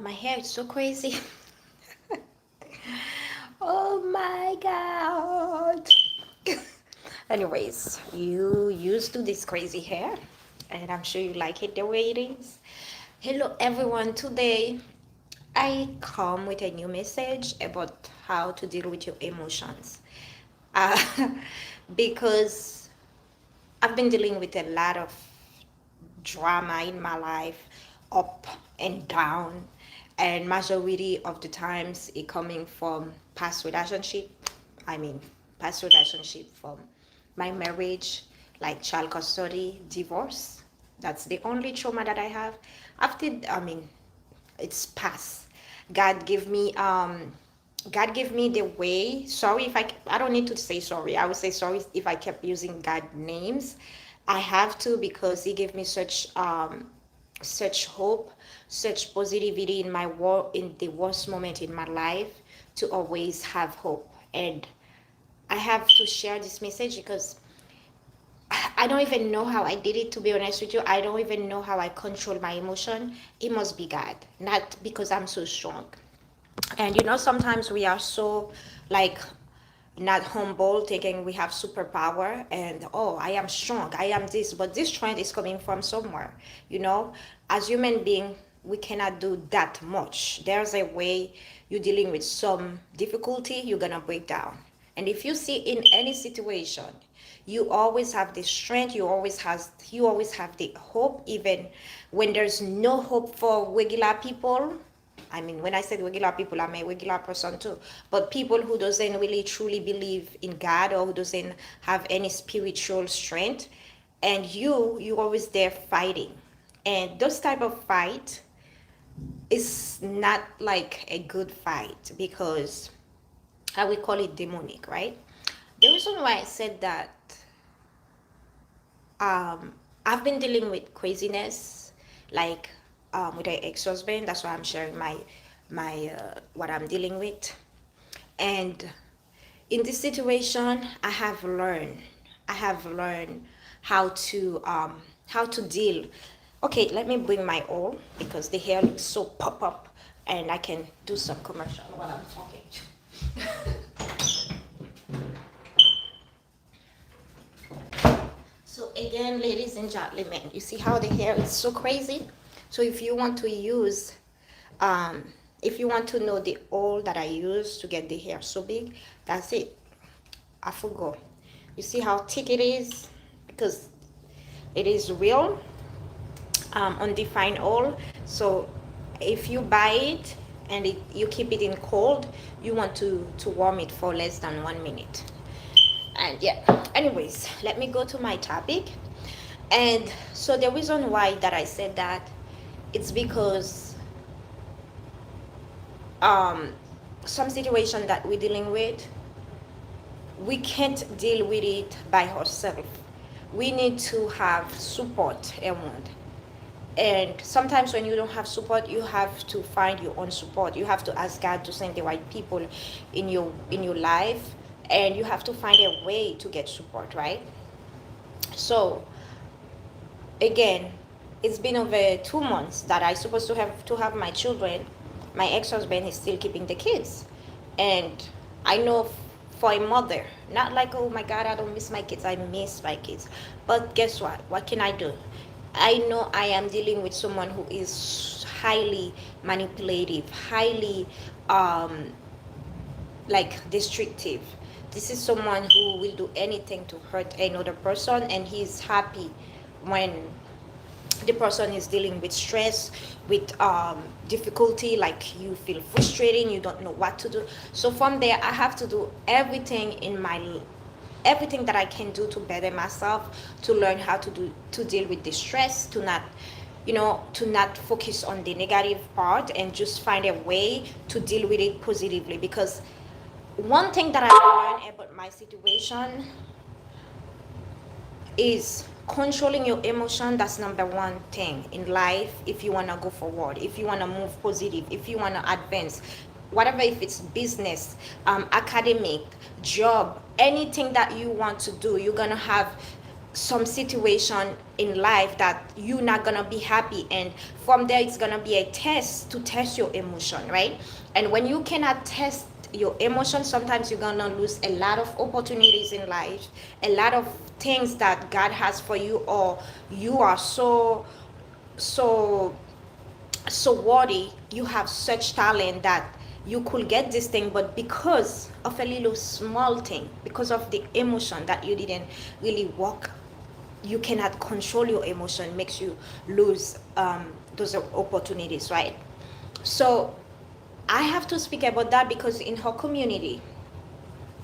My hair is so crazy. Oh my god. Anyways, you used to this crazy hair, and I'm sure you like it the way it is. Hello, everyone. Today, I come with a new message about how to deal with your emotions. Uh, because I've been dealing with a lot of drama in my life, up and down, and majority of the times it coming from past relationship. I mean, past relationship from my marriage, like child custody, divorce. That's the only trauma that I have. After, I mean, it's past. God give me God give me the way. Sorry if I don't need to say sorry. I would say sorry if I kept using God names. I have to because He gave me such hope, such positivity in my war in the worst moment in my life to always have hope. And I have to share this message because I don't even know how I did it, to be honest with you. I don't even know how I control my emotion. It must be God, not because I'm so strong. And sometimes we are so like not humble, thinking we have superpower and oh, I am strong, I am this, but this strength is coming from somewhere. You know, as human being, we cannot do that much. There's a way you're dealing with some difficulty, you're gonna break down. And if you see in any situation, you always have the strength, you always have the hope, even when there's no hope for regular people. I mean, when I said regular people, I'm a regular person too. But people who doesn't really truly believe in God or who doesn't have any spiritual strength, and you always there fighting, and those type of fight is not like a good fight because I would call it demonic, right? The reason why I said that, um, I've been dealing with craziness, like with an ex-husband. That's why I'm sharing my what I'm dealing with. And in this situation, I have learned how to deal. Okay, let me bring my oil because the hair looks so pop up, and I can do some commercial while I'm talking. So again, ladies and gentlemen, you see how the hair is so crazy? So if you want to use, if you want to know the oil that I use to get the hair so big, that's it. I forgot. You see how thick it is? Because it is real, undefined oil. So if you buy it and you keep it in cold, you want to warm it for less than 1 minute. And yeah, anyways, let me go to my topic. And so the reason why that I said that, it's because um some situation that we're dealing with, we can't deal with it by ourselves. We need to have support around. And sometimes when you don't have support, you have to find your own support. You have to ask God to send the right people in your life, and you have to find a way to get support, right? So again, it's been over 2 months that I supposed to have my children. My ex-husband is still keeping the kids, and I know for a mother, not like, oh my God, I don't miss my kids. I miss my kids, but guess what? What can I do? I know I am dealing with someone who is highly manipulative, highly um, like destructive. This is someone who will do anything to hurt another person, and he's happy when the person is dealing with stress, with difficulty, like you feel frustrating, you don't know what to do. So from there, I have to do everything that I can do to better myself, to learn how to deal with the stress, to not focus on the negative part and just find a way to deal with it positively. Because one thing that I learned about my situation is controlling your emotion. That's number one thing in life. If you want to go forward, if you want to move positive, if you want to advance, whatever, if it's business, academic, job, anything that you want to do, you're gonna have some situation in life that you're not gonna be happy, and from there it's gonna be a test to test your emotion, right? And when you cannot test your emotion, sometimes you're gonna lose a lot of opportunities in life, a lot of things that God has for you, or you are so so worthy, you have such talent that you could get this thing, but because of a little small thing, because of the emotion that you didn't really work, you cannot control your emotion, makes you lose those opportunities, right? So I have to speak about that because in her community,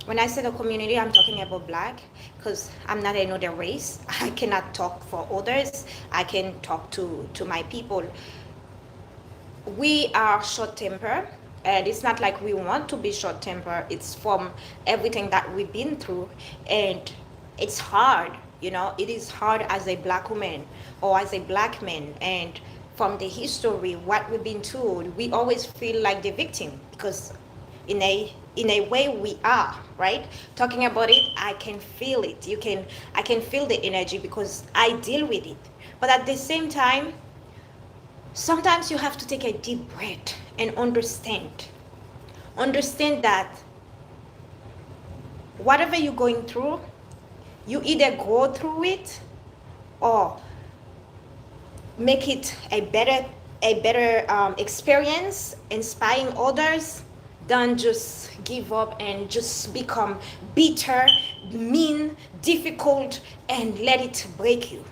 when I say the community, I'm talking about black, because I'm not another race. I cannot talk for others. I can talk to my people. We are short tempered, and it's not like we want to be short tempered. It's from everything that we've been through, and it's hard. It is hard as a black woman or as a black man, and from the history, what we've been told, we always feel like the victim, because in a way we are, right? Talking about it, I can feel it. I can feel the energy because I deal with it. But at the same time, sometimes you have to take a deep breath and understand that whatever you're going through, you either go through it or make it a better experience, inspiring others, than just give up and just become bitter, mean, difficult, and let it break you,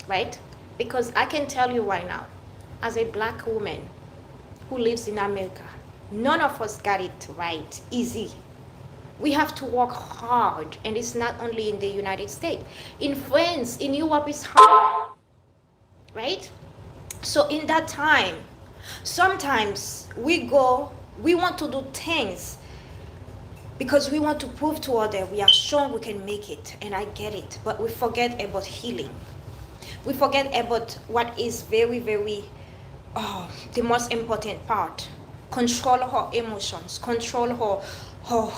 right? Because I can tell you right now, as a black woman who lives in America, none of us got it right easy. We have to work hard, and it's not only in the United States. In France, in Europe, it's hard, right? So in that time, sometimes we want to do things because we want to prove to others we are strong, we can make it, and I get it. But we forget about healing. We forget about what is very, very the most important part. Control her emotions, control her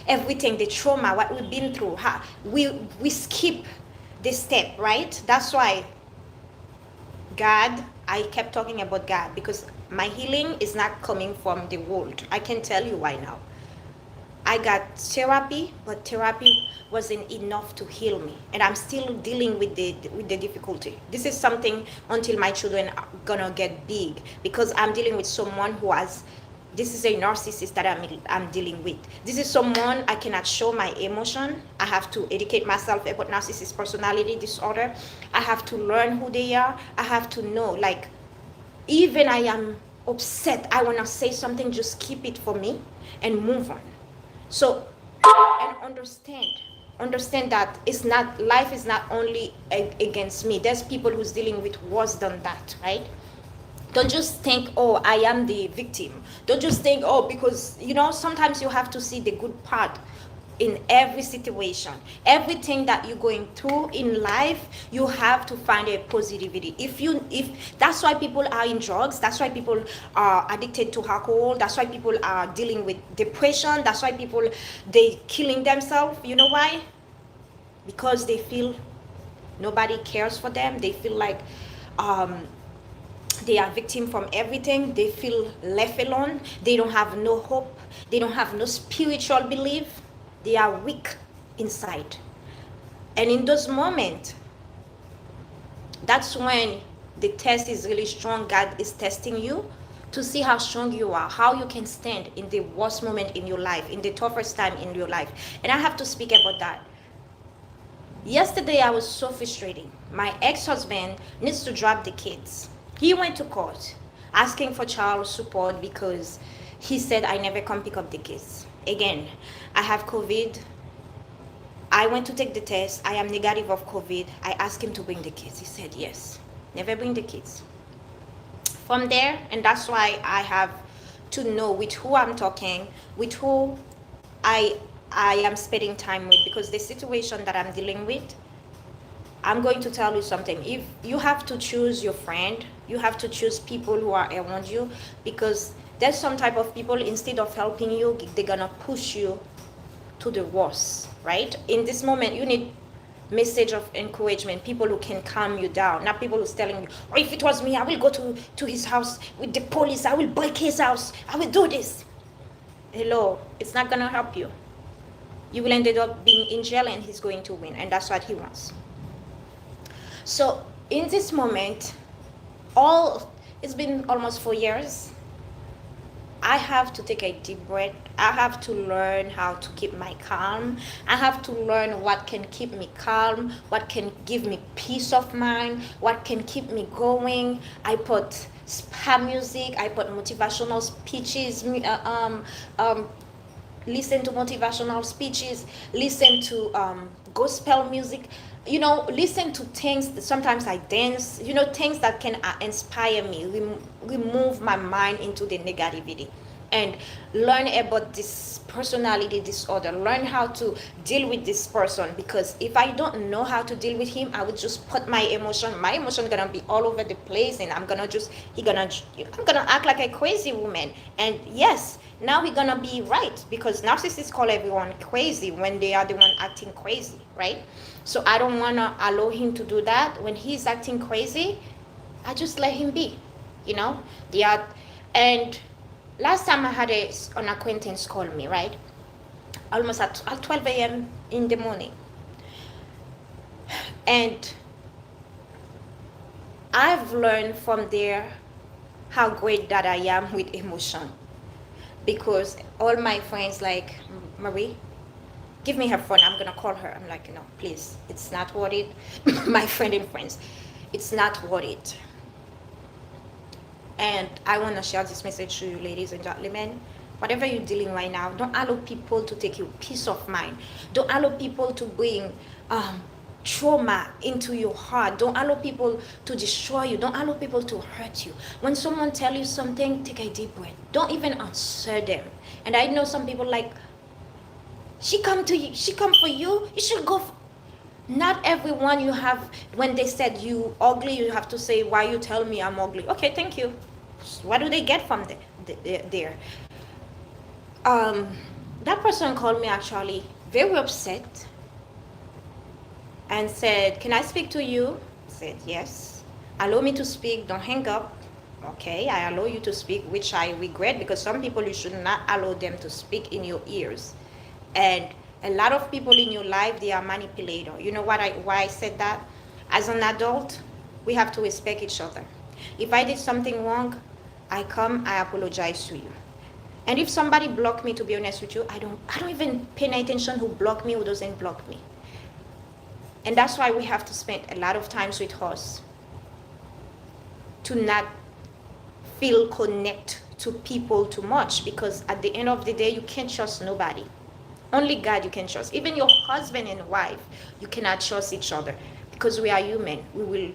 everything, the trauma, what we've been through. We skip this step, right? That's why God, I kept talking about God, because my healing is not coming from the world. I can tell you right now. I got therapy, but therapy wasn't enough to heal me, and I'm still dealing with the difficulty. This is something until my children are gonna get big, because I'm dealing with someone who has. This is a narcissist that I'm dealing with. This is someone I cannot show my emotion. I have to educate myself about narcissist personality disorder. I have to learn who they are. I have to know, like, even I am upset, I wanna say something, just keep it for me and move on. So, and understand that it's not, life is not only against me. There's people who's dealing with worse than that, right? Don't just think, oh, I am the victim. Don't just think, oh, because sometimes you have to see the good part in every situation. Everything that you're going through in life, you have to find a positivity. If that's why people are in drugs, that's why people are addicted to alcohol, that's why people are dealing with depression, that's why people, they killing themselves. You know why? Because they feel nobody cares for them. They feel like they are victim from everything. They feel left alone. They don't have no hope. They don't have no spiritual belief. They are weak inside. And in those moments, that's when the test is really strong. God is testing you to see how strong you are, how you can stand in the worst moment in your life, in the toughest time in your life. And I have to speak about that. Yesterday, I was so frustrated. My ex-husband needs to drop the kids. He went to court asking for child support because he said I never come pick up the kids. Again, I have COVID. I went to take the test. I am negative of COVID. I asked him to bring the kids. He said yes. Never bring the kids. From there, and that's why I have to know with who I'm talking, with who I am spending time with, because the situation that I'm dealing with, I'm going to tell you something. If you have to choose your friend, you have to choose people who are around you, because there's some type of people, instead of helping you, they're gonna push you to the worst, right? In this moment, you need message of encouragement, people who can calm you down, not people who's telling you, or if it was me, I will go to his house with the police, I will break his house, I will do this. Hello, it's not gonna help you. You will end up being in jail and he's going to win, and that's what he wants. So in this moment, it's been almost 4 years. I have to take a deep breath. I have to learn how to keep my calm. I have to learn what can keep me calm, what can give me peace of mind, what can keep me going. I put spa music, I put motivational speeches, listen to motivational speeches, listen to gospel music, listen to things. Sometimes I dance, things that can inspire me, remove my mind into the negativity, and learn about this personality disorder, learn how to deal with this person. Because if I don't know how to deal with him, I would just put my emotion gonna be all over the place, and I'm gonna act like a crazy woman. And yes, now we're gonna be right, because narcissists call everyone crazy when they are the one acting crazy, right? So I don't want to allow him to do that. When he's acting crazy, I just let him be, and last time I had an acquaintance call me, right, almost at 12 a.m. in the morning, and I've learned from there how great that I am with emotion. Because all my friends like, Marie, give me her phone, I'm gonna call her. I'm like, no, please, it's not worth it. My friend and friends, it's not worth it. And I want to share this message to you, ladies and gentlemen. Whatever you're dealing right now, don't allow people to take your peace of mind. Don't allow people to bring trauma into your heart. Don't allow people to destroy you. Don't allow people to hurt you. When someone tells you something, take a deep breath. Don't even answer them. And I know some people like, she come to you, she come for you, you should go. Not everyone you have, when they said you ugly, you have to say, why you tell me I'm ugly? Okay, thank you. What do they get from there? That person called me actually very upset and said, can I speak to you? I said, yes. Allow me to speak, don't hang up. Okay, I allow you to speak, which I regret, because some people you should not allow them to speak in your ears. And a lot of people in your life, they are manipulator. You know why I said that? As an adult, we have to respect each other. If I did something wrong, I apologize to you. And if somebody blocked me, to be honest with you, I don't even pay attention who blocked me, who doesn't block me. And that's why we have to spend a lot of times with us to not feel connect to people too much, because at the end of the day, you can't trust nobody. Only God you can trust. Even your husband and wife, you cannot trust each other, because we are human. We will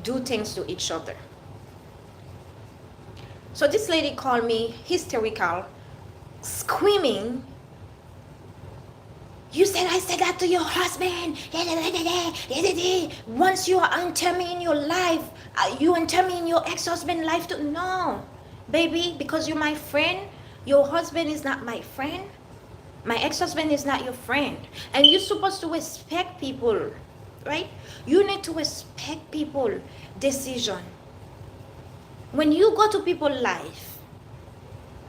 do things to each other. So this lady called me hysterical, screaming, you said I said that to your husband. Once you enter me in your life, you enter me in your ex-husband's life too. No, baby, because you're my friend, your husband is not my friend. My ex-husband is not your friend. And you're supposed to respect people, right? You need to respect people's decision. When you go to people's life,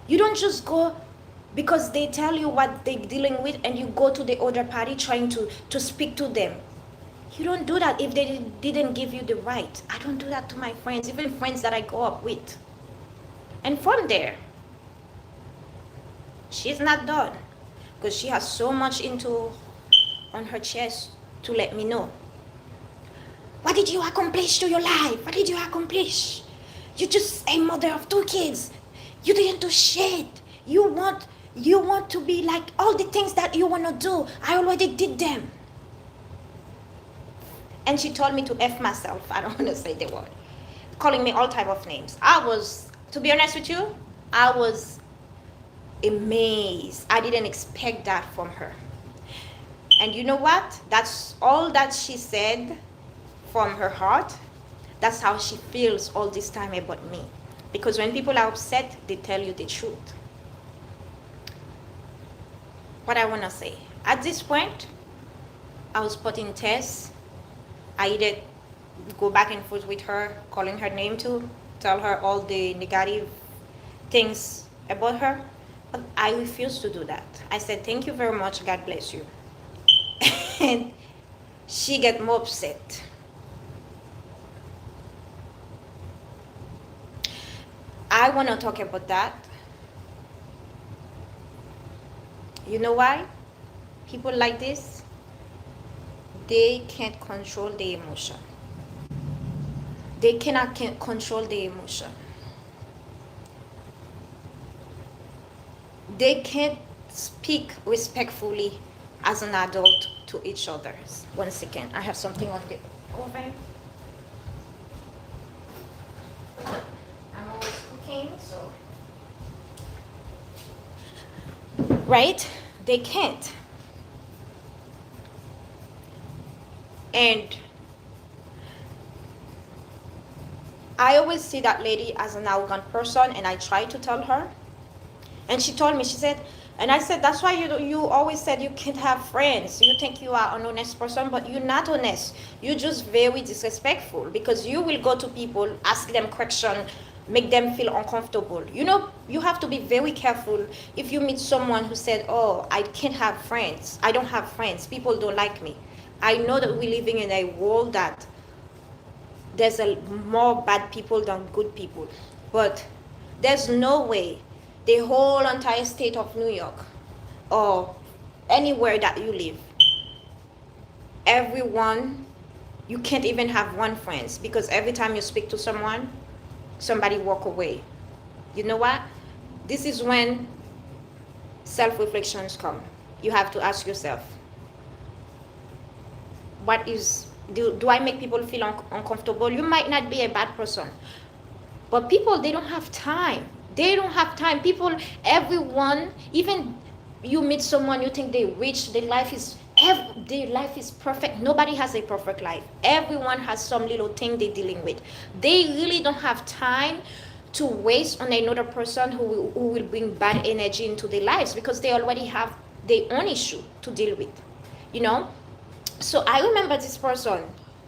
you don't just go because they tell you what they're dealing with and you go to the other party trying to speak to them. You don't do that if they didn't give you the right. I don't do that to my friends, even friends that I go up with. And from there, she's not done, because she has so much on her chest to let me know. What did you accomplish to your life? What did you accomplish? You're just a mother of 2 kids. You didn't do shit. You want to be like all the things that you want to do. I already did them. And she told me to F myself. I don't want to say the word. Calling me all type of names. To be honest with you, I was amazed. I didn't expect that from her. And you know what? That's all that she said from her heart. That's how she feels all this time about me. Because when people are upset, they tell you the truth. What I want to say, at this point, I was put in tests. I did go back and forth with her, calling her name too, tell her all the negative things about her. But I refused to do that. I said, thank you very much, God bless you. And she get more upset. I want to talk about that. You know why? People like this, they can't control the emotion. They cannot control the emotion. They can't speak respectfully as an adult to each other. One second, I have something on the oven. I'm always cooking, so. Right? They can't. And I always see that lady as an arrogant person, and I try to tell her. And she told me, she said, and I said, that's why you always said you can't have friends. You think you are an honest person, but you're not honest. You're just very disrespectful, because you will go to people, ask them questions, make them feel uncomfortable. You know, you have to be very careful if you meet someone who said, oh, I can't have friends. I don't have friends. People don't like me. I know that we're living in a world that there's more bad people than good people. But there's no way the whole entire state of New York or anywhere that you live, everyone, you can't even have one friend, because every time you speak to someone, somebody walk away. You know what? This is when self-reflections come. You have to ask yourself, what is, do I make people feel uncomfortable? You might not be a bad person, but people, they don't have time. They don't have time. People, everyone, even you meet someone, you think they're rich, their life is perfect. Nobody has a perfect life. Everyone has some little thing they're dealing with. They really don't have time to waste on another person who will bring bad energy into their lives, because they already have their own issue to deal with, you know. So I remember this person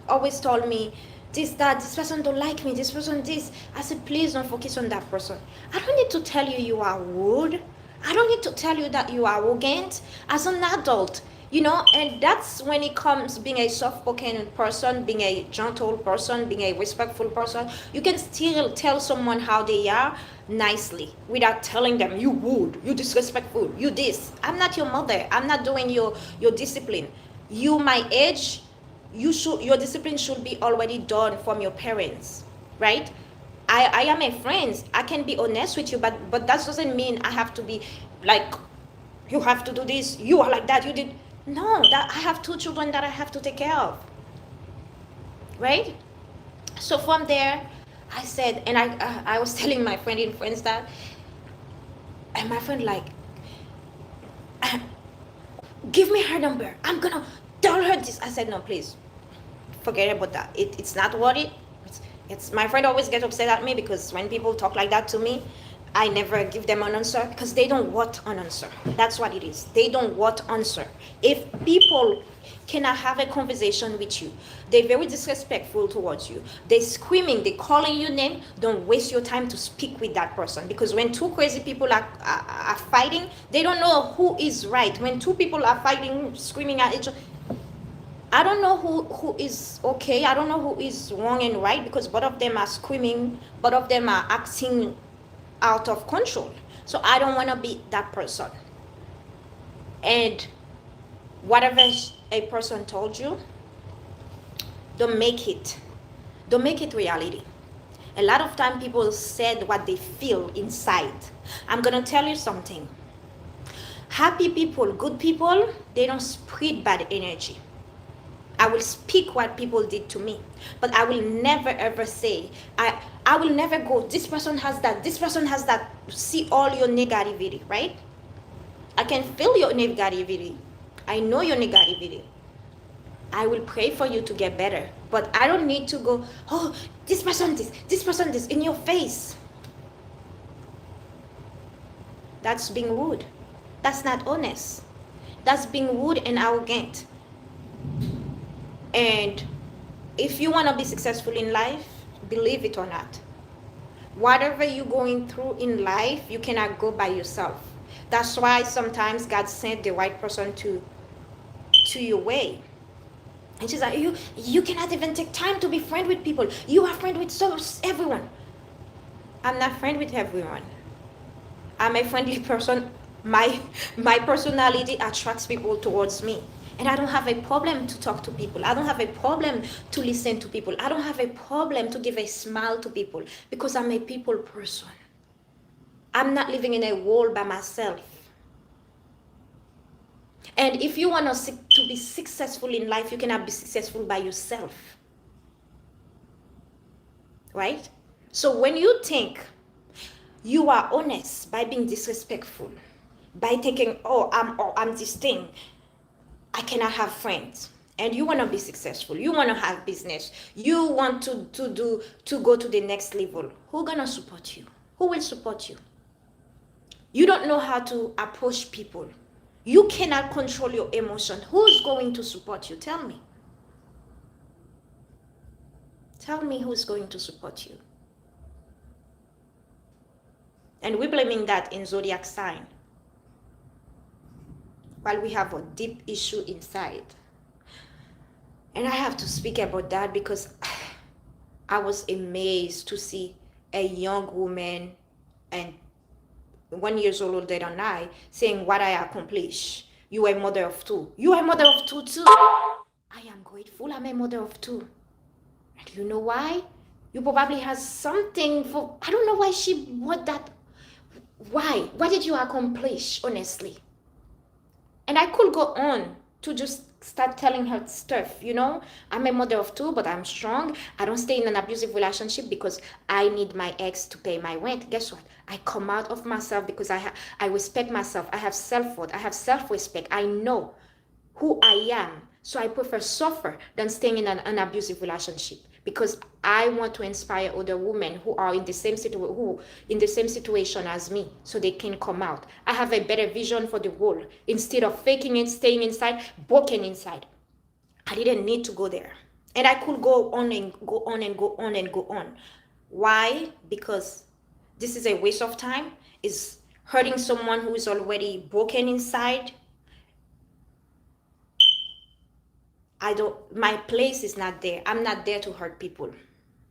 always told me, this person don't like me, this person this. I said, please don't focus on that person. I don't need to tell you you are rude. I don't need to tell you that you are arrogant as an adult, you know. And that's when it comes being a soft-spoken person, being a gentle person, being a respectful person. You can still tell someone how they are nicely without telling them you rude, you disrespectful, you this. I'm not your mother. I'm not doing your discipline. You my age, your discipline should be already done from your parents, right? I am a friend. I can be honest with you, but that doesn't mean I have to be like, you have to do this, you are like that, you did. No, that I have 2 children that I have to take care of, right? So from there, I said, and I was telling my friend in friends that, and my friend like, give me her number, I'm gonna tell her this. I said, no, please forget about that. It's not worth it. It's my friend always gets upset at me, because when people talk like that to me, I never give them an answer, because they don't want an answer. That's what it is. They don't want answer. If people cannot have a conversation with you, they're very disrespectful towards you, they're screaming, they're calling your name, don't waste your time to speak with that person. Because when 2 crazy people are fighting, they don't know who is right. When 2 people are fighting, screaming at each other, I don't know who is okay. I don't know who is wrong and right, because both of them are screaming, both of them are acting out of control. So I don't want to be that person. And whatever a person told you, don't make it reality. A lot of time people said what they feel inside. I'm gonna tell you something. Happy people, good people, they don't spread bad energy. I will speak what people did to me, but I will never ever say, I will never go, this person has that, this person has that. See all your negativity, right? I can feel your negativity. I know your negativity. I will pray for you to get better, but I don't need to go, oh, this person this in your face. That's being rude. That's not honest. That's being rude and arrogant. And if you want to be successful in life, believe it or not, whatever you're going through in life, you cannot go by yourself. That's why sometimes God sent the right person to your way. And she's like, you cannot even take time to be friend with people. You are friend with everyone. I'm not friend with everyone. I'm a friendly person. My personality attracts people towards me. And I don't have a problem to talk to people. I don't have a problem to listen to people. I don't have a problem to give a smile to people because I'm a people person. I'm not living in a world by myself. And if you want to be successful in life, you cannot be successful by yourself. Right? So when you think you are honest by being disrespectful, by thinking, oh, I'm this thing, I cannot have friends, and you want to be successful, you want to have business, you want to go to the next level, who gonna support you? Who will support you? You don't know how to approach people. You cannot control your emotion. Who's going to support you? Tell me. Tell me who's going to support you. And we're blaming that in zodiac sign, while we have a deep issue inside. And I have to speak about that because I was amazed to see a young woman and 1 year older than I saying what I accomplished. You are a mother of two. You are a mother of two too. I am grateful I'm a mother of two. And you know why? You probably has something for, I don't know why what that, why? What did you accomplish, honestly? And I could go on to just start telling her stuff, I'm a mother of two, but I'm strong. I don't stay in an abusive relationship because I need my ex to pay my rent. Guess what? I come out of myself because I respect myself. I have self-worth. I have self-respect. I know who I am. So I prefer suffer than staying in an abusive relationship because I want to inspire other women who are in the same situation as me so they can come out. I have a better vision for the world. Instead of faking it, staying inside, broken inside. I didn't need to go there. And I could go on and go on and go on and go on. Why? Because this is a waste of time. It's hurting someone who is already broken inside. My place is not there. I'm not there to hurt people.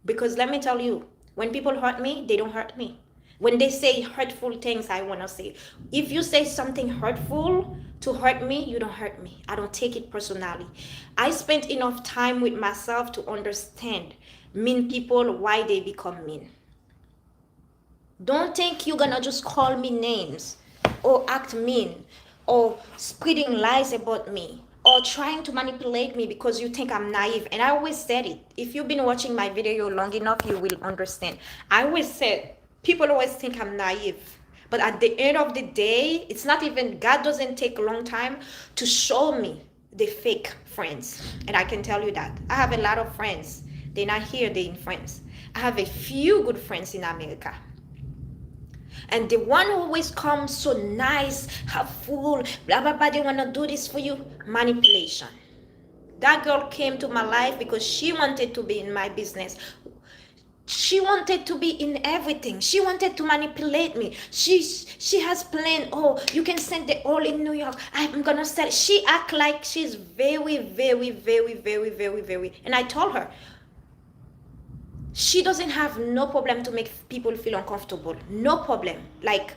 Because let me tell you, when people hurt me, they don't hurt me. When they say hurtful things, I want to say, if you say something hurtful to hurt me, you don't hurt me. I don't take it personally. I spent enough time with myself to understand mean people, why they become mean. Don't think you're gonna just call me names or act mean or spreading lies about me or trying to manipulate me because you think I'm naive. And I always said it. If you've been watching my video long enough, you will understand. I always said, people always think I'm naive. But at the end of the day, it's not even, God doesn't take a long time to show me the fake friends. And I can tell you that. I have a lot of friends. They're not here, they're in France. I have a few good friends in America. And the one who always comes so nice, helpful, blah, blah, blah, they want to do this for you. Manipulation. That girl came to my life because she wanted to be in my business. She wanted to be in everything. She wanted to manipulate me. She has planned, oh, you can send the all in New York. I'm going to sell. She act like she's very, very, very, very, very, very. And I told her, she doesn't have no problem to make people feel uncomfortable. No problem. Like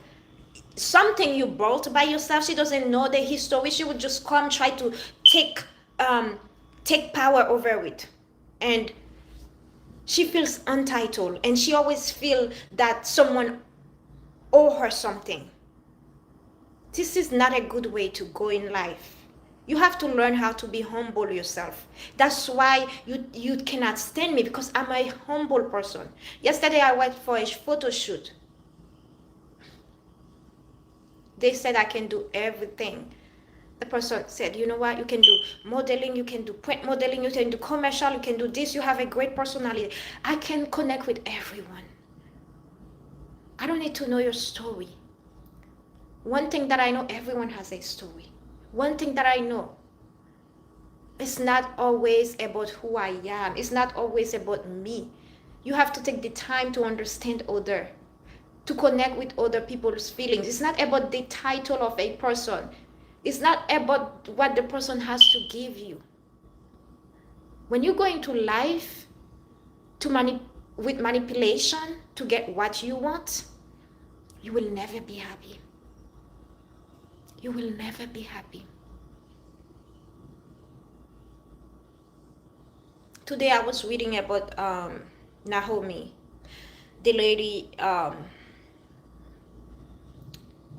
something you brought by yourself. She doesn't know the history. She would just come try to take power over it. And she feels untitled. And she always feels that someone owe her something. This is not a good way to go in life. You have to learn how to be humble yourself. That's why you cannot stand me, because I'm a humble person. Yesterday I went for a photo shoot. They said I can do everything. The person said, you know what, you can do modeling, you can do print modeling, you can do commercial, you can do this, you have a great personality. I can connect with everyone. I don't need to know your story. One thing that I know, everyone has a story. One thing that I know, It's not always about who I am. It's not always about me. You have to take the time to understand other, to connect with other people's feelings. It's not about the title of a person. It's not about what the person has to give you. When you go into life with manipulation to get what you want, you will never be happy. You will never be happy. Today I was reading about Naomi, the lady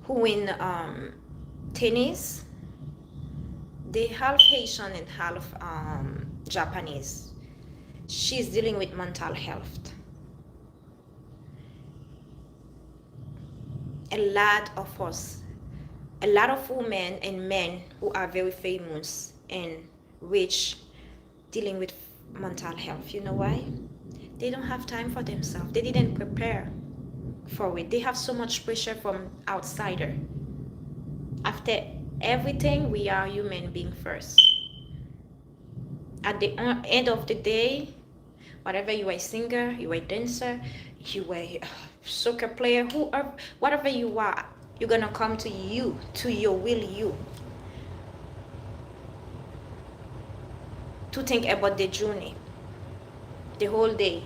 who win tennis. They half Haitian and half Japanese. She's dealing with mental health. A lot of us, a lot of women and men who are very famous and rich dealing with mental health. You know why? They don't have time for themselves. They didn't prepare for it. They have so much pressure from outsider. After everything, we are human being first. At the end of the day, whatever you are, a singer, you are a dancer, you are a soccer player, whatever you are, you're gonna come to you, to your will you, to think about the journey, the whole day.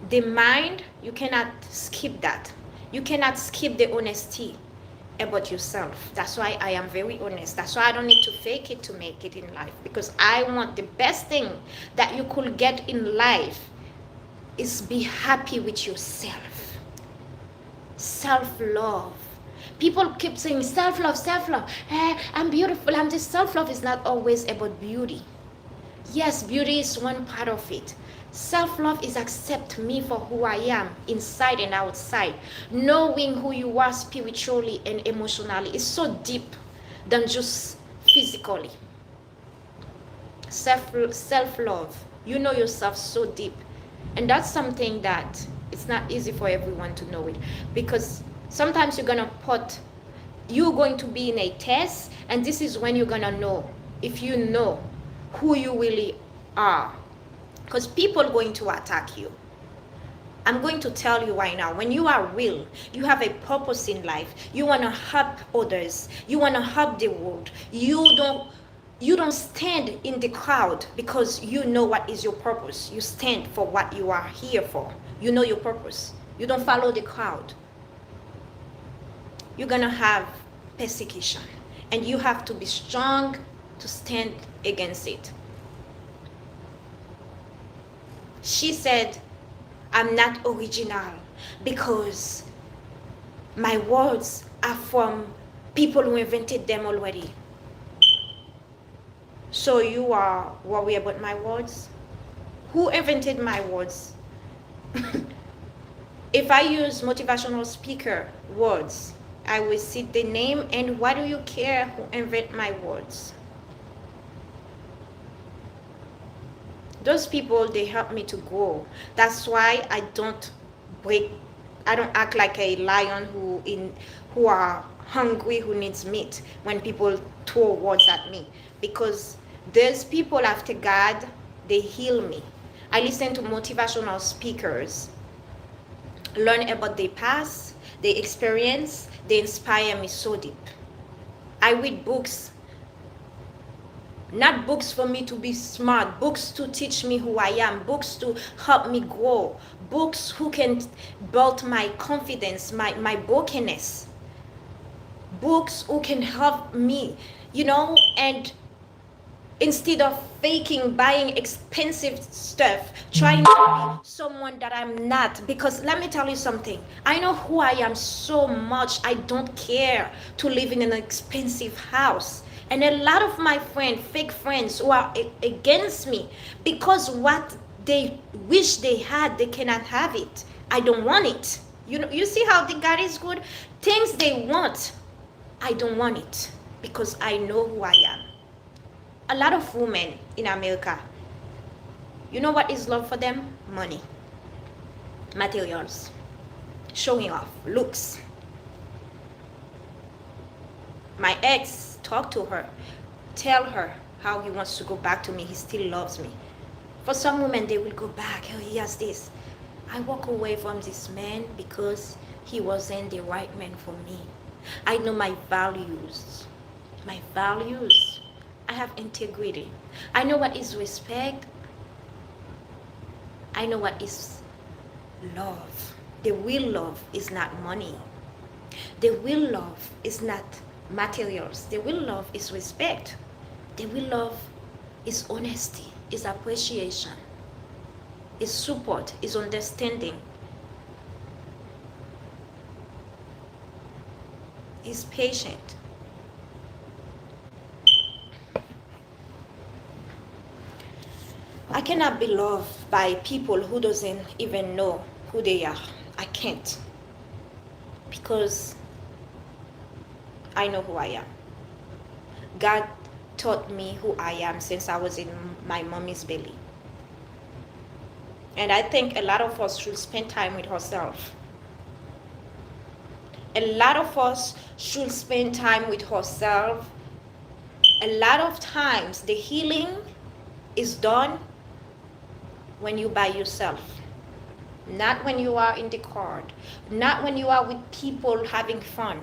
The mind, you cannot skip that. You cannot skip the honesty about yourself. That's why I am very honest. That's why I don't need to fake it to make it in life, because I want the best thing that you could get in life is be happy with yourself. Self-love. People keep saying self-love, self-love. I'm beautiful. I'm just self-love is not always about beauty. Yes, beauty is one part of it. Self-love is accept me for who I am, inside and outside. Knowing who you are spiritually and emotionally is so deep than just physically. Self-love. You know yourself so deep. And that's something that it's not easy for everyone to know it. Because sometimes you're going to be in a test, and this is when you're gonna know if you know who you really are. Because people are going to attack you. I'm going to tell you right now, when you are real, you have a purpose in life. You want to help others. You want to help the world. You don't stand in the crowd because you know what is your purpose. You stand for what you are here for. You know your purpose. You don't follow the crowd. You're going to have persecution. And you have to be strong to stand against it. She said, I'm not original because my words are from people who invented them already. So you are worried about my words? Who invented my words? If I use motivational speaker words, I will see the name, and why do you care who invent my words? Those people, they help me to grow. That's why I don't act like a lion who are hungry, who needs meat when people throw words at me. Because there's people after God, they heal me. I listen to motivational speakers, learn about their past, their experience, they inspire me so deep. I read books. Not books for me to be smart, books to teach me who I am, books to help me grow, books who can build my confidence, my brokenness, books who can help me, and instead of faking, buying expensive stuff, trying to be someone that I'm not. Because let me tell you something, I know who I am so much, I don't care to live in an expensive house. And a lot of my fake friends who are against me because what they wish they had, they cannot have it. I don't want it. You see how the God is good? Things they want, I don't want it because I know who I am. A lot of women in America, you know what is love for them? Money, materials, showing off, looks. My ex, talk to her, tell her, how he wants to go back to me. He still loves me. For some women, they will go back. Oh, he has this. I walk away from this man because he wasn't the right man for me. I know my values. My values. I have integrity. I know what is respect. I know what is love. The real love is not money. The real love is not materials. The real love is respect. The real love is honesty, is appreciation, is support, is understanding, is patient. I cannot be loved by people who doesn't even know who they are. I can't. Because I know who I am. God taught me who I am since I was in my mommy's belly. And I think a lot of us should spend time with ourselves. A lot of us should spend time with ourselves. A lot of times the healing is done when you by yourself. Not when you are in the crowd. Not when you are with people having fun.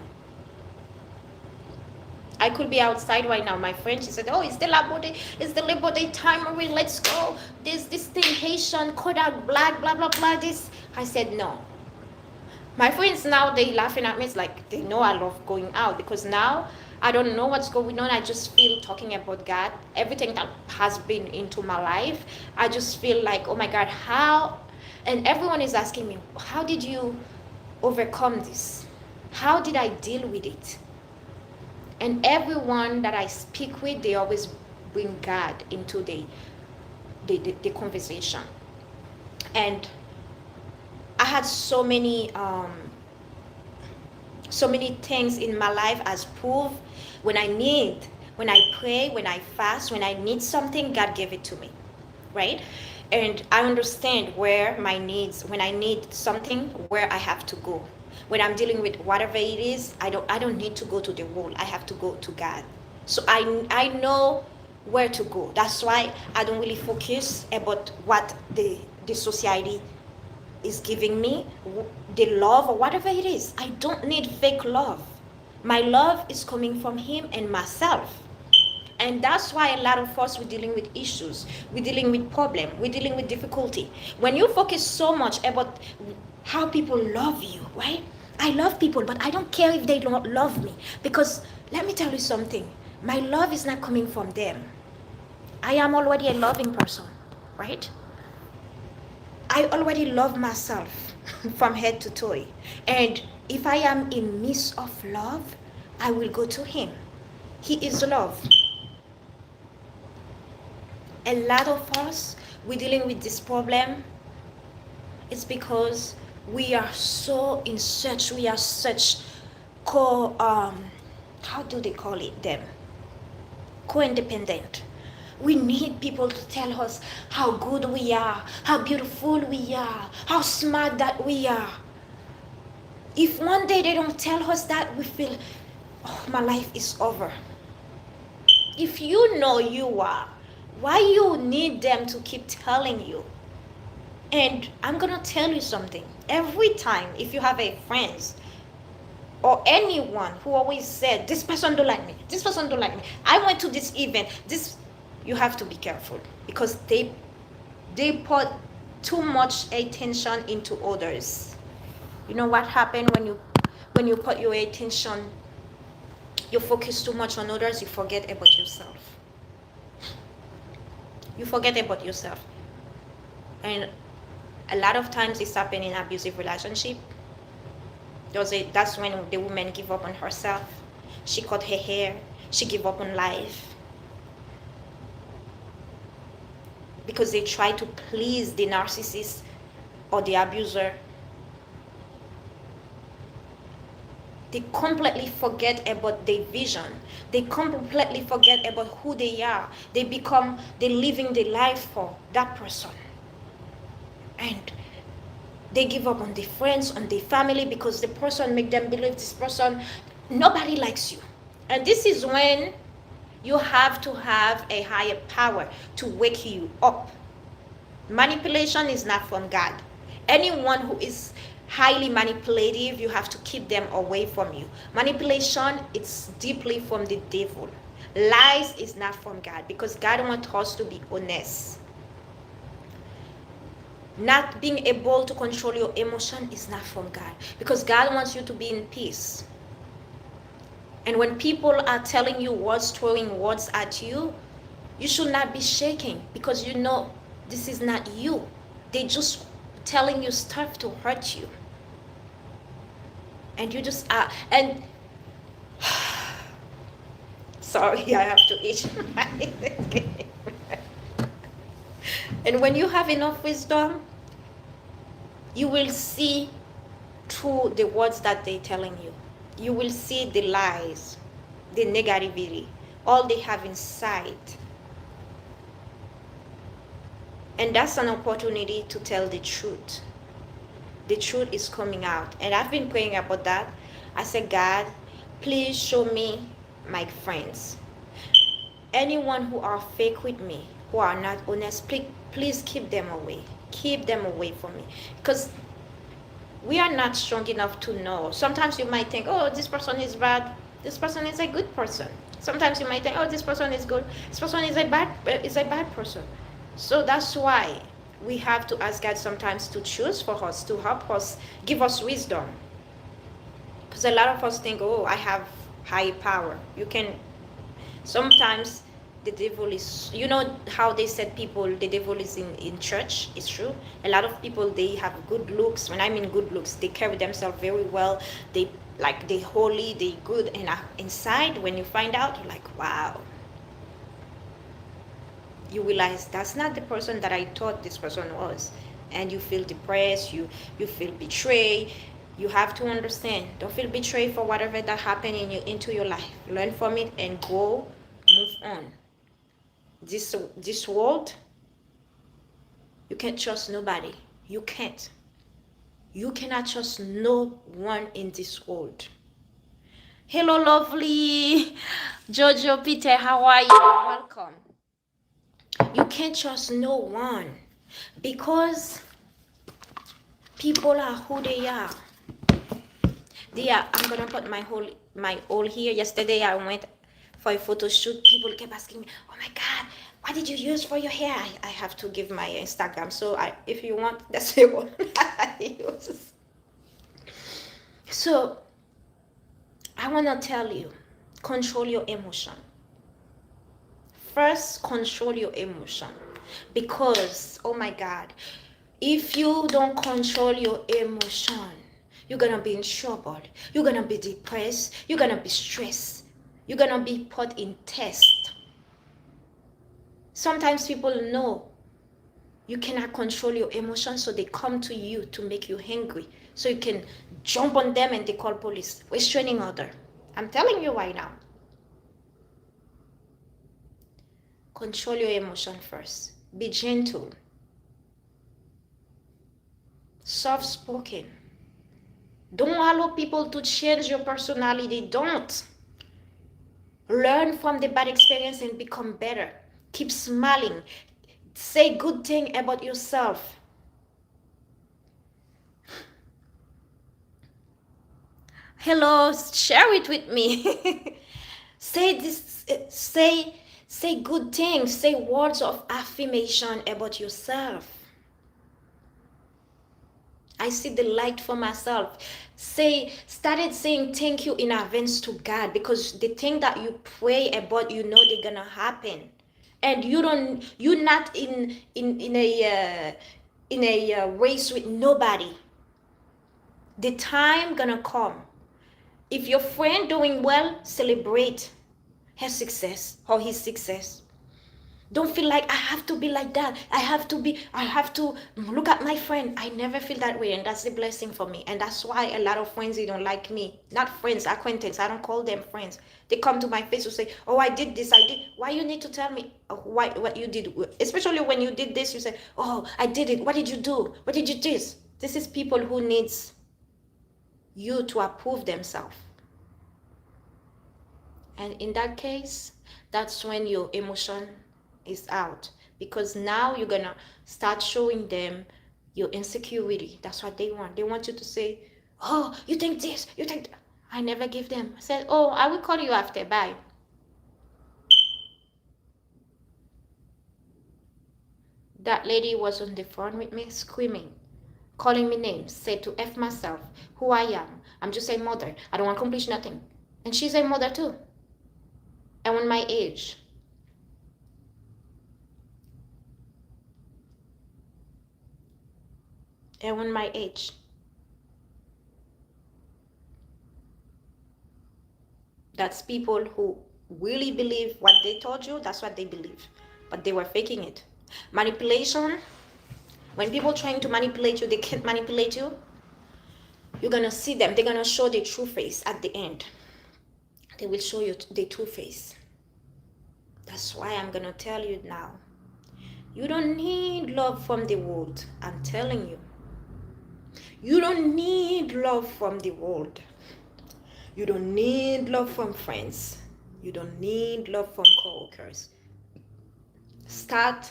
I could be outside right now. My friend, she said, oh, it's the Labor Day time, Marie, let's go. There's this thing, Haitian, Kodak, black, blah, blah, blah, this. I said, no. My friends now, they laughing at me. It's like, they know I love going out because now I don't know what's going on. I just feel talking about God, everything that has been into my life. I just feel like, oh my God, how? And everyone is asking me, how did you overcome this? How did I deal with it? And everyone that I speak with, they always bring God into the conversation. And I had so many things in my life as proof. When I pray, when I fast, when I need something, God gave it to me, right? And I understand where my needs, when I need something, where I have to go. When I'm dealing with whatever it is, I don't need to go to the world. I have to go to God. So I know where to go. That's why I don't really focus about what the society is giving me, the love or whatever it is. I don't need fake love. My love is coming from Him and myself. And that's why a lot of us, we're dealing with issues, we're dealing with problems, we're dealing with difficulty. When you focus so much about how people love you, right? I love people, but I don't care if they don't love me. Because let me tell you something. My love is not coming from them. I am already a loving person, right? I already love myself from head to toe. And if I am in midst of love, I will go to Him. He is love. A lot of us, we're dealing with this problem. It's because we are so in search, we are such how do they call it them? Co-independent. We need people to tell us how good we are, how beautiful we are, how smart that we are. If one day they don't tell us that, we feel, oh, my life is over. If you know you are, why you need them to keep telling you? And I'm gonna tell you something. Every time, if you have a friend or anyone who always said, this person don't like me, this person don't like me, I went to this event, this, you have to be careful because they put too much attention into others. You know what happened when you put your attention, you focus too much on others, you forget about yourself. You forget about yourself. And a lot of times it's happening in abusive relationship. That's when the woman give up on herself. She cut her hair. She give up on life. Because they try to please the narcissist or the abuser. They completely forget about their vision. They completely forget about who they are. They're living their life for that person. And they give up on their friends, on their family, because the person make them believe this person, nobody likes you. And this is when You have to have a higher power to wake you up. Manipulation is not from God. Anyone who is highly manipulative, you have to keep them away from you. Manipulation, it's deeply from the devil. Lies is not from God, because God wants us to be honest. Not being able to control your emotion is not from God, because God wants you to be in peace. And when people are telling you words, throwing words at you, you should not be shaking, because you know this is not you. They just telling you stuff to hurt you. And you just are, and sorry, I have to eat. And when you have enough wisdom, you will see through the words that they're telling you. You will see the lies, the negativity, all they have inside. And that's an opportunity to tell the truth. The truth is coming out. And I've been praying about that. I said, God, please show me my friends. Anyone who are fake with me, who are not honest, please keep them away. Keep them away from me. Because we are not strong enough to know. Sometimes you might think, oh, this person is bad. This person is a good person. Sometimes you might think, oh, this person is good. This person is a bad person. So that's why we have to ask God sometimes to choose for us, to help us, give us wisdom. Because a lot of us think, oh, I have high power. You can, sometimes the devil is, you know how they said people, the devil is in church. It's true. A lot of people, they have good looks. When I mean good looks, they carry themselves very well. They holy, they good. And inside, when you find out, you're like, wow. You realize that's not the person that I thought this person was. And you feel depressed, you feel betrayed. You have to understand, don't feel betrayed for whatever that happened into your life. Learn from it and go, move on. This world, you can't trust nobody. You can't. You cannot trust no one in this world. Hello, lovely Jojo Peter, how are you? Welcome. You can't trust no one, because people are who they are. I'm gonna put my all here. Yesterday I went for a photo shoot. People kept asking me, oh my God, what did you use for your hair? I have to give my Instagram. So if you want, that's the one I use. So I wanna tell you, control your emotion. First, control your emotion, because, oh my God, if you don't control your emotion, you're gonna be in trouble. You're gonna be depressed. You're gonna be stressed. You're gonna be put in test. Sometimes people know you cannot control your emotions, so they come to you to make you angry, so you can jump on them and they call police, restraining order. I'm telling you right now. Control your emotion first. Be gentle. Soft-spoken. Don't allow people to change your personality. Don't. Learn from the bad experience and become better. Keep smiling. Say good thing about yourself. Hello, share it with me. Say good things. Say words of affirmation about yourself. I see the light for myself. Started saying thank you in advance to God, because the thing that you pray about, you know they're gonna happen, and you're not in a race with nobody. The time gonna come. If your friend doing well, celebrate her success or his success. Don't feel like I have to be like that. I have to look at my friend. I never feel that way, and that's the blessing for me. And that's why a lot of friends, they don't like me. Not friends, acquaintances. I don't call them friends. They come to my face to say, oh, I did this, I did. Why you need to tell me what you did? Especially when you did this, you say, oh, I did it. What did you do? What did you do? This is people who needs you to approve themselves. And in that case, that's when your emotion is out, because now you're gonna start showing them your insecurity. That's what they want. They want you to say, "Oh, you think this, you think that." I never give them. I said, "Oh, I will call you after. Bye." That lady was on the phone with me screaming, calling me names, said to F myself, who I am. I'm just a mother. I don't accomplish nothing. And she's a mother too. And on my age. And on my age. That's people who really believe what they told you, that's what they believe. But they were faking it. Manipulation, when people trying to manipulate you, they can't manipulate you. You're gonna see them, they're gonna show their true face at the end. They will show you their true face. That's why I'm gonna tell you now. You don't need love from the world. I'm telling you. You don't need love from the world. You don't need love from friends. You don't need love from coworkers. Start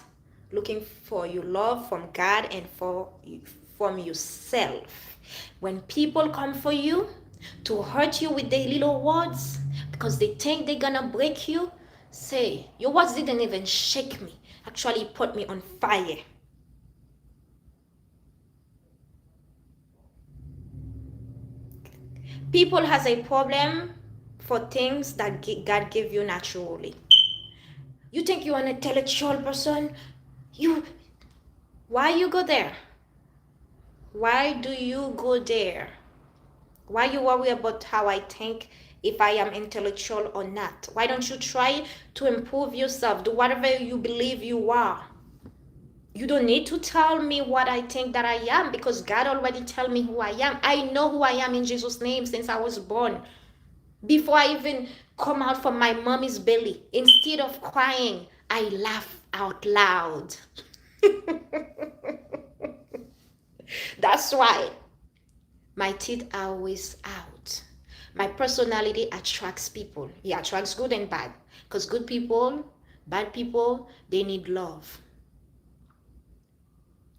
looking for your love from God and from yourself. When people come for you to hurt you with their little words because they think they're gonna break you, say, your words didn't even shake me. Actually, put me on fire. People has a problem for things that God gave you naturally. You think you're an intellectual person? Why you go there? Why do you go there? Why you worry about how I think, if I am intellectual or not? Why don't you try to improve yourself? Do whatever you believe you are. You don't need to tell me what I think that I am, because God already tell me who I am. I know who I am in Jesus' name since I was born. Before I even come out from my mommy's belly, instead of crying, I laugh out loud. That's why my teeth are always out. My personality attracts people. It attracts good and bad. Because good people, bad people, they need love.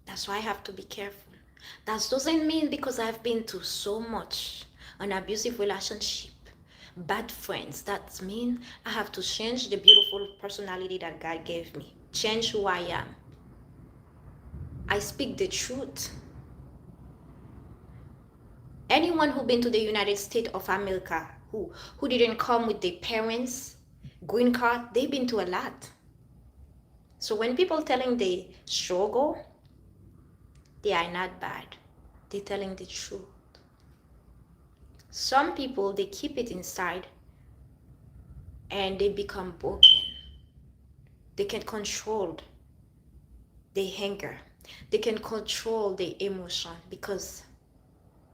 That's why I have to be careful. That doesn't mean because I've been through so much, an abusive relationship, bad friends. That means I have to change the beautiful personality that God gave me. Change who I am. I speak the truth. Anyone who been to the United States of America who didn't come with their parents, green card, they've been to a lot. So when people telling they struggle, they are not bad. They're telling the truth. Some people, they keep it inside and they become broken. They can control their anger. They can control their emotion because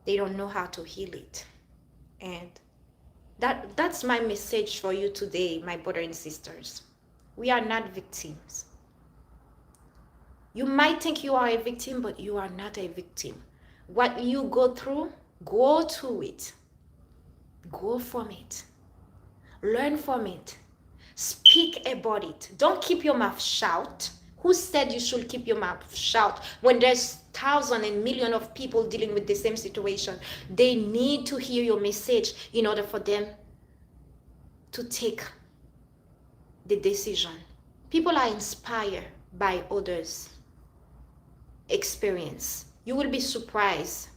they don't know how to heal it. And that's my message for you today, my brothers and sisters. We are not victims. You might think you are a victim, but you are not a victim. What you go through it. Go from it. Learn from it. Speak about it. Don't keep your mouth shut. Who said you should keep your mouth shut when there's thousands and millions of people dealing with the same situation? They need to hear your message in order for them to take the decision. People are inspired by others' experience. You will be surprised.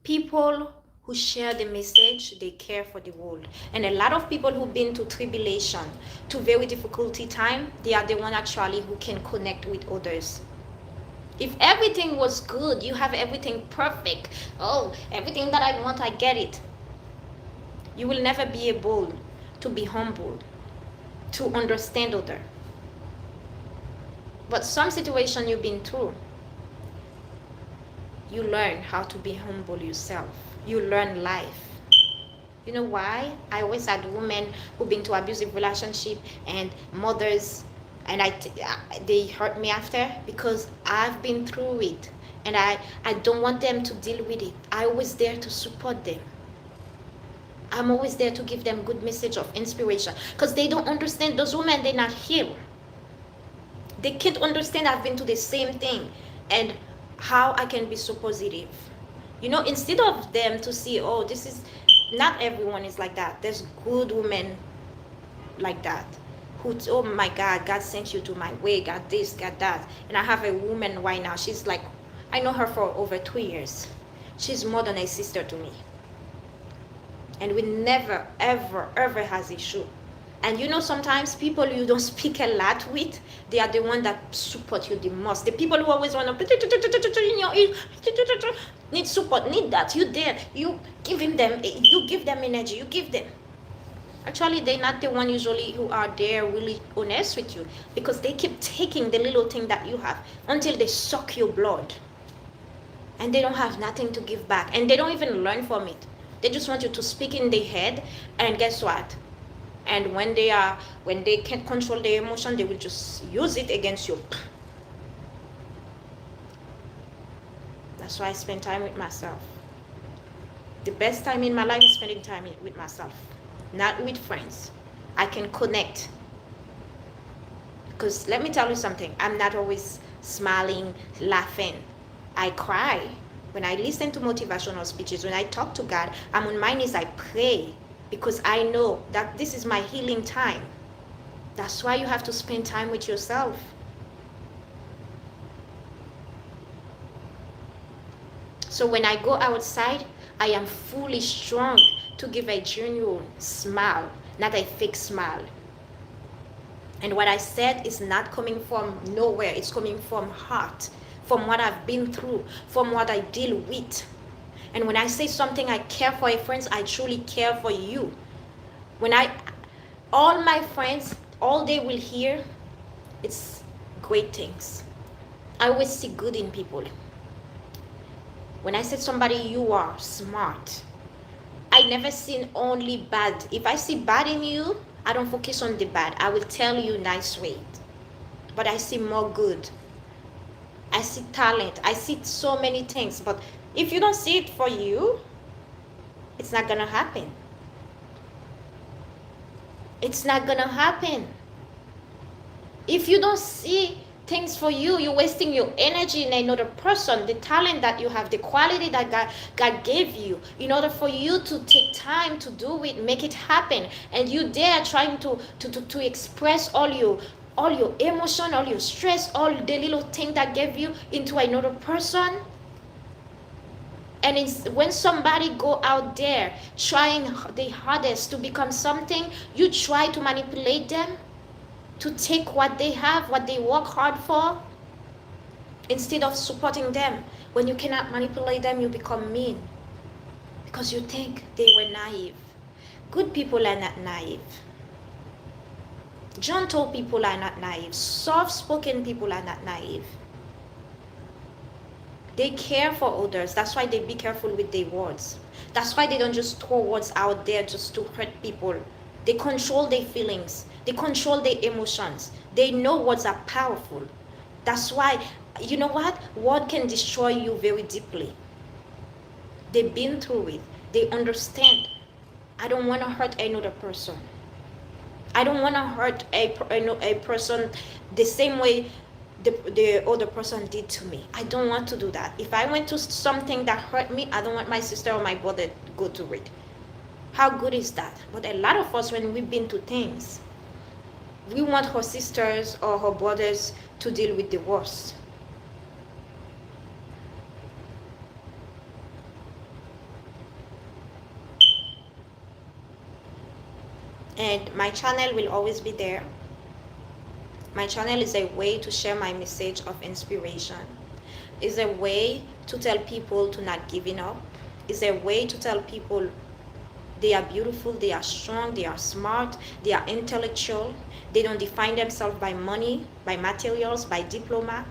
People who share the message, they care for the world. And a lot of people who've been to tribulation, to very difficulty time, they are the one actually who can connect with others. If everything was good, you have everything perfect, oh, everything that I want, I get it, you will never be able to be humble, to understand other. But some situation you've been through, you learn how to be humble yourself. You learn life. You know why? I always had women who've been to abusive relationship and mothers, and they hurt me after, because I've been through it. And I don't want them to deal with it. I always there to support them. I'm always there to give them good message of inspiration, because they don't understand. Those women, they're not healed. They can't understand I've been to the same thing and how I can be so positive. You know, instead of them to see, oh, this is, not everyone is like that. There's good women like that who, oh my God, God sent you to my way, got this, got that. And I have a woman right now, she's like, I know her for over 2 years. She's more than a sister to me. And we never, ever, ever has issue. And you know, sometimes people you don't speak a lot with, they are the one that support you the most. The people who always want to in your ear, need support, need that. You there, you giving them, you give them energy, you give them. Actually, they're not the one usually who are there really honest with you, because they keep taking the little thing that you have until they suck your blood. And they don't have nothing to give back. And they don't even learn from it. They just want you to speak in their head, and guess what? And when they can't control their emotion, they will just use it against you. That's why I spend time with myself. The best time in my life is spending time with myself, not with friends. I can connect. Because let me tell you something, I'm not always smiling, laughing. I cry. When I listen to motivational speeches, when I talk to God, I'm on my knees, I pray, because I know that this is my healing time. That's why you have to spend time with yourself. So when I go outside, I am fully strong to give a genuine smile, not a fake smile. And what I said is not coming from nowhere. It's coming from heart, from what I've been through, from what I deal with. And when I say something, I care for a friend, I truly care for you. All my friends, all they will hear, it's great things. I always see good in people. When I said somebody, you are smart, I never seen only bad. If I see bad in you, I don't focus on the bad. I will tell you nice way. But I see more good. I see talent. I see so many things. But if you don't see it for you, it's not gonna happen. It's not gonna happen. If you don't see things for you, you're wasting your energy in another person, the talent that you have, the quality that God gave you, in order for you to take time to do it, make it happen. And you there trying to express all your emotion, all your stress, all the little thing that gave you into another person. And when somebody go out there trying the hardest to become something, you try to manipulate them, to take what they have, what they work hard for, instead of supporting them. When you cannot manipulate them, you become mean, because you think they were naive. Good people are not naive. Gentle people are not naive. Soft-spoken people are not naive. They care for others. That's why they be careful with their words. That's why they don't just throw words out there just to hurt people. They control their feelings. They control their emotions. They know words are powerful. That's why, you know what? Word can destroy you very deeply. They've been through it. They understand. I don't want to hurt another person. I don't want to hurt a person the same way the other person did to me. I don't want to do that. If I went to something that hurt me, I don't want my sister or my brother to go through it. How good is that? But a lot of us, when we've been to things, we want her sisters or her brothers to deal with the worst. And my channel will always be there. My channel is a way to share my message of inspiration. It's a way to tell people to not giving up. It's a way to tell people they are beautiful, they are strong, they are smart, they are intellectual. They don't define themselves by money, by materials, by diploma.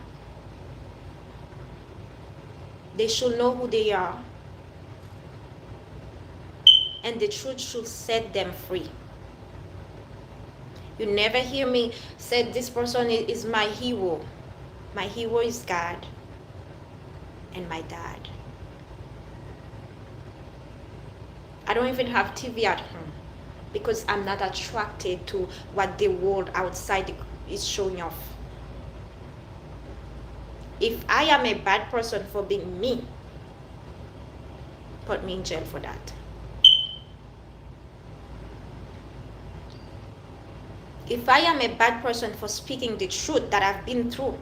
They should know who they are. And the truth should set them free. You never hear me say this person is my hero. My hero is God. and my dad. I don't even have TV at home because I'm not attracted to what the world outside is showing off. If I am a bad person for being me, put me in jail for that. If I am a bad person for speaking the truth that I've been through,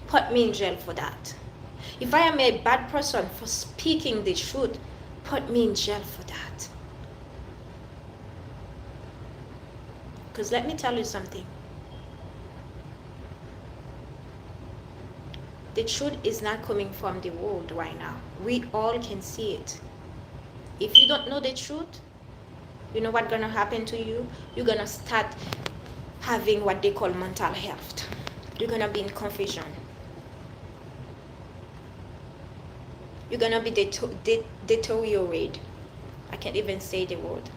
put me in jail for that. If I am a bad person for speaking the truth, put me in jail for that. Because let me tell you something. The truth is not coming from the world right now. We all can see it. If you don't know the truth, you know what's gonna happen to you? You're gonna start having what they call mental health. You're gonna be in confusion. You're gonna be deteriorated. I can't even say the word.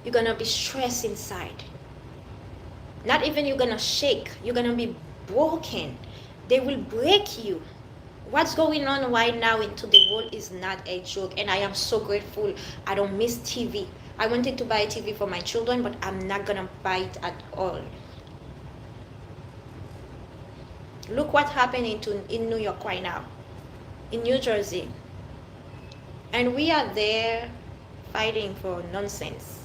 You're gonna be stressed inside. Not even you're gonna shake. You're gonna be broken. They will break you. What's going on right now into the world is not a joke, and I am so grateful I don't miss TV. I wanted to buy a TV for my children, but I'm not gonna buy it at all. Look what happened in New York right now, in New Jersey, and we are there fighting for nonsense.